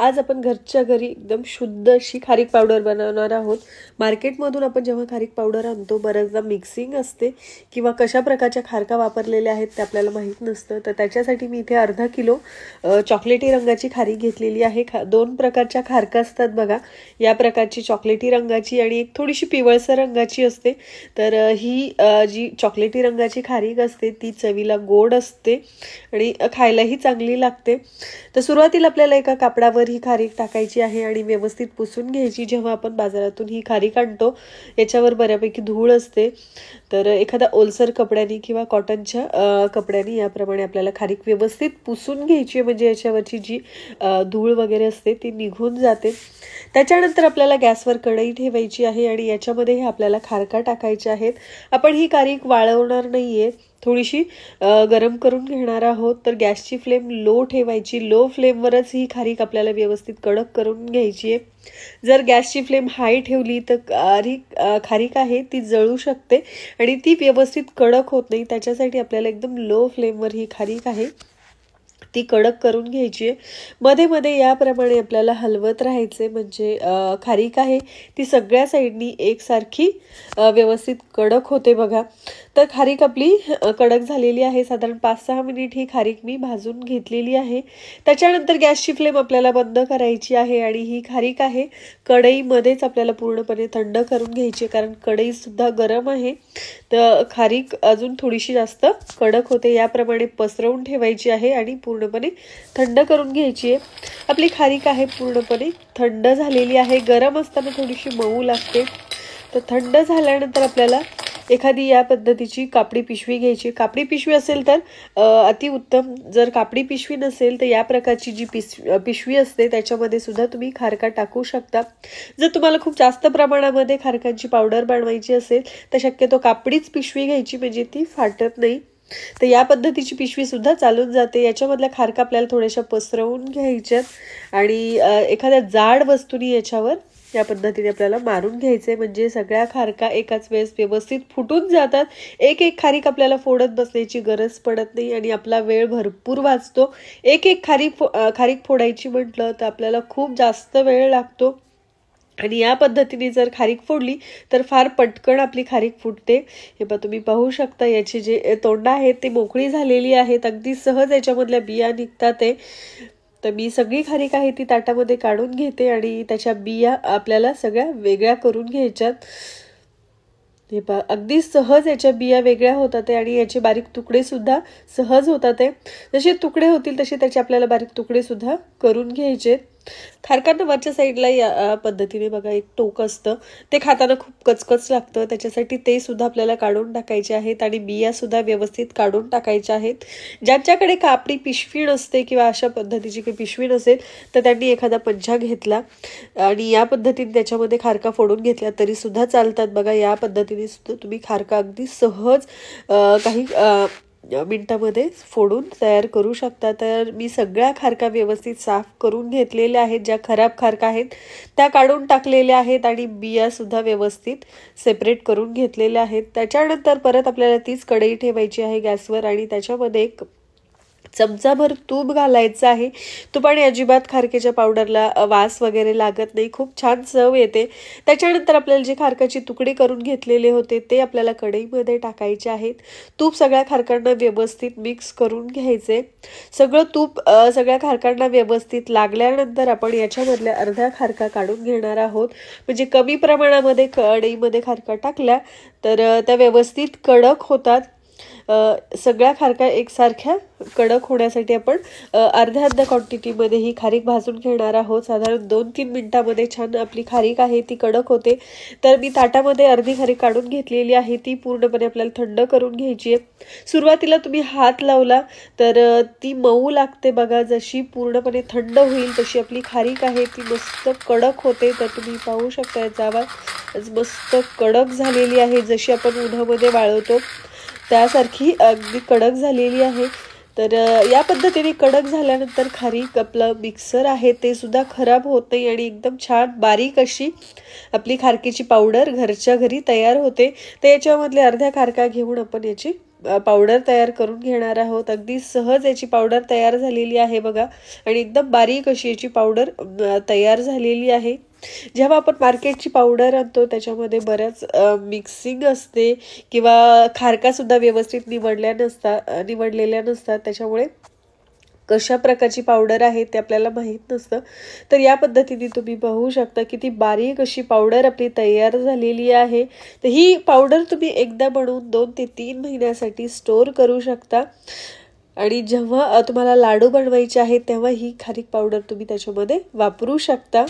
आज आपण घरच्या घरी एकदम शुद्ध अशी खारीक पावडर बनवणार आहोत। मार्केटमधून आपण जेव्हा खारीक पावडर आणतो बऱ्याचदा मिक्सिंग असते किंवा कशा प्रकारच्या खारका वापरलेल्या आहेत ते आपल्याला माहित नसतं। तर त्याच्यासाठी मी इथे अर्धा किलो चॉकलेटी रंगाची खारीक घेतलेली आहे। दोन प्रकारच्या खारका असतात बघा, या प्रकारची चॉकलेटी रंगाची आणि एक थोडीशी पिवळसर रंगाची असते। तर ही जी चॉकलेटी रंगाची खारीक असते ती चवीला गोड असते आणि खायलाही चांगली लागते। तर सुरुवातीला आपल्याला एका कापडावर ही खारीक टाकायची आहे आणि व्यवस्थित पुसून घ्यायची। जेव्हा आपण बाजारातून ही खारीक आणतो याच्यावर बऱ्यापैकी धूळ असते, तर एखादा ओलसर कपड्याने किंवा कॉटनच्या कपड्याने याप्रमाणे आपल्याला खारीक व्यवस्थित पुसून घ्यायची, म्हणजे याच्यावरची जी धूळ वगैरे असते ती निघून जाते। त्याच्यानंतर आपल्याला गॅसवर कढई ठेवायची आहे आणि याच्यामध्ये आपल्याला खारका टाकायच्या आहेत। आपण ही खारीक वाळवणार नाहीये, थोडीशी गरम करून घेणार आहोत। तर गॅसची फ्लेम लो ठेवायची, लो फ्लेमवरच ही खारीक आपल्याला व्यवस्थित कडक करून घ्यायची आहे। जर गॅसची फ्लेम हाय ठेवली तर खारीक आहे ती जळू शकते आणि ती व्यवस्थित कडक होत नाही। त्याच्यासाठी आपल्याला एकदम लो फ्लेमवर ही खारीक आहे ती कडक करून घ्यायची आहे। मध्ये मध्ये याप्रमाणे आपल्याला हलवत राहायचे, म्हणजे खारीक आहे ती सगळ्या साईडनी एकसारखी व्यवस्थित कडक होते बघा। तर खारीक आपली कडक झालेली आहे। साधारण 5-6 मिनिट ही खारीक मी भाजून घेतलेली आहे। त्याच्यानंतर गॅसची फ्लेम आपल्याला बंद करायची आहे आणि ही खारीक आहे कढईमध्येच आपल्याला पूर्णपणे थंड करून घ्यायची, कारण कढई सुद्धा गरम आहे तर खारीक अजून थोडीशी जास्त कडक होते। याप्रमाणे पसरवून ठेवायची आहे आणि पूर्णपणे थंड करून घ्यायची आहे। आपली खारीक आहे पूर्णपणे थंड झालेली आहे। गरम असताना थोडीशी मऊ लागते, तर थंड झाल्यानंतर आपल्याला एखादी या पद्धतीची कापडी पिशवी घ्यायची। कापडी पिशवी असेल तर अतिउत्तम, जर कापडी पिशवी नसेल तर या प्रकारची जी पिशवी असते त्याच्यामध्ये सुद्धा तुम्ही खारका टाकू शकता। जर तुम्हाला खूप जास्त प्रमाणामध्ये खारकांची पावडर बनवायची असेल तर शक्यतो कापडीच पिशवी घ्यायची, म्हणजे ती फाटत नाही। तर या पद्धतीची पिशवी सुद्धा चालून जाते। याच्यामधल्या खारका आपल्याला थोड्याशा पसरवून घ्यायच्यात आणि एखाद्या जाड वस्तूनी याच्यावर या पद्धतीने आपल्याला मारून घ्यायचे, म्हणजे सगळ्या खारका एकाच वेळेस व्यवस्थित फुटून जातात। एक एक खारीक आपल्याला फोडत बसण्याची गरज पडत नाही आणि आपला वेळ भरपूर वाचतो। एक एक खारीक फोडायची म्हटलं तर आपल्याला खूप जास्त वेळ लागतो आणि या पद्धतीने जर खारीक फोडली तर फार पटकन आपली खारीक फुटते। हे पण तुम्ही पाहू शकता, याची जे तोंड आहेत ते मोकळी झालेली आहेत, अगदी सहज याच्यामधल्या बिया निघतात आहे। तर मी सगळी खारीक आहे ती ताटामध्ये काढून घेते आणि त्याच्या बिया आपल्याला सगळ्या वेगळ्या करून घ्यायच्यात। हे पहा, अगदी सहज याच्या बिया वेगळ्या होतात आहे आणि याचे बारीक तुकडे सुद्धा सहज होतात आहे। जसे तुकडे होतील तसे त्याचे आपल्याला बारीक तुकडे सुद्धा करून घ्यायचे। खारकांना वरच्या साईडला या पद्धतीने बघा एक टोक असतं, ते खाताना खूप कचकच लागतं, त्याच्यासाठी ते सुद्धा आपल्याला काढून टाकायचे आहेत आणि बिया सुद्धा व्यवस्थित काढून टाकायच्या आहेत। ज्यांच्याकडे कापडी पिशवी नसते किंवा अशा पद्धतीची काही पिशवी नसेल तर त्यांनी एखादा पंजा घेतला आणि या पद्धतीने त्याच्यामध्ये खारका फोडून घेतल्या तरी सुद्धा चालतात बघा। या पद्धतीने सुद्धा तुम्ही खारका अगदी सहज काही मिनिटामध्ये फोडून तयार करू शकता। तर मी सगळ्या खारका व्यवस्थित साफ करून घेतलेल्या आहेत, ज्या खराब खारका आहेत त्या काढून टाकलेल्या आहेत आणि बिया सुद्धा व्यवस्थित सेपरेट करून घेतलेल्या आहेत। त्याच्यानंतर परत आपल्याला तीच कढई ठेवायची आहे गॅसवर आणि त्याच्यामध्ये एक चमचाभर तूप घालायचं आहे। तुपाने अजिबात खारकेच्या पावडरला वास वगैरे लागत नाही, खूप छान चव येते। त्याच्यानंतर आपल्याला जे खारकाचे तुकडे करून घेतलेले होते ते आपल्याला कढईमध्ये टाकायचे आहेत। तूप सगळ्या खारकांना व्यवस्थित मिक्स करून घ्यायचे। सगळं तूप सगळ्या खारकांना व्यवस्थित लागल्यानंतर आपण याच्यामधल्या अर्ध्या खारका काढून घेणार आहोत, म्हणजे कमी प्रमाणामध्ये कढईमध्ये खारका टाकल्या तर त्या व्यवस्थित कडक होतात। सगळ्या खारका एकसारख्या कडक होण्यासाठी आपण अर्ध्या क्वांटिटीमध्ये ही खारीक भाजून घेणार आहोत। साधारण 2-3 मिनिटांमध्ये छान आपली खारीक आहे ती कडक होते। तर मी ताटामध्ये अर्धी खारीक काढून घेतलेली आहे, ती पूर्णपणे आपल्याला थंड करून घ्यायची आहे। सुरुवातीला तुम्ही हात लावला तर ती मऊ लागते बघा, जशी पूर्णपणे थंड होईल तशी आपली खारीक आहे ती मस्त कडक होते। तर तुम्ही पाहू शकता याचा आवाज मस्त कडक झालेली आहे, जशी आपण उन्हामध्ये वाळवतो त्यासारखी अगदी कडक झालेली आहे। तर या पद्धतीने कडक झाल्यानंतर खारीक आपलं मिक्सर आहे ते सुद्धा खराब होत नाही आणि एकदम छान बारीक अशी आपली खारकीची पावडर घरच्या घरी तयार होते। तर याच्यामधले अर्ध्या खारका घेऊन आपण याची पावडर तयार करून घेणार आहोत. अगदी सहज याची पावडर तयार झालेली आहे बघा आणि एकदम बारीक अशी याची पावडर तयार झालेली आहे. जेव्हा आपण मार्केटची पावडर आणतो त्याच्यामध्ये बऱ्याच मिक्सिंग असते किंवा खारकासुद्धा व्यवस्थित निवडलेल्या नसतात. त्याच्यामुळे कशा प्रकारची पावडर आहे ते आपल्याला माहीत नसतं. तर या पद्धतीने तुम्ही पाहू शकता की ती बारीक अशी पावडर आपली तयार झालेली आहे. तर ही पावडर तुम्ही एकदा बनवून 2 ते 3 महिन्यासाठी स्टोअर करू शकता आणि जेव्हा तुम्हाला लाडू बनवायचे आहेत तेव्हा ही खारीक पावडर तुम्ही त्याच्यामध्ये वापरू शकता.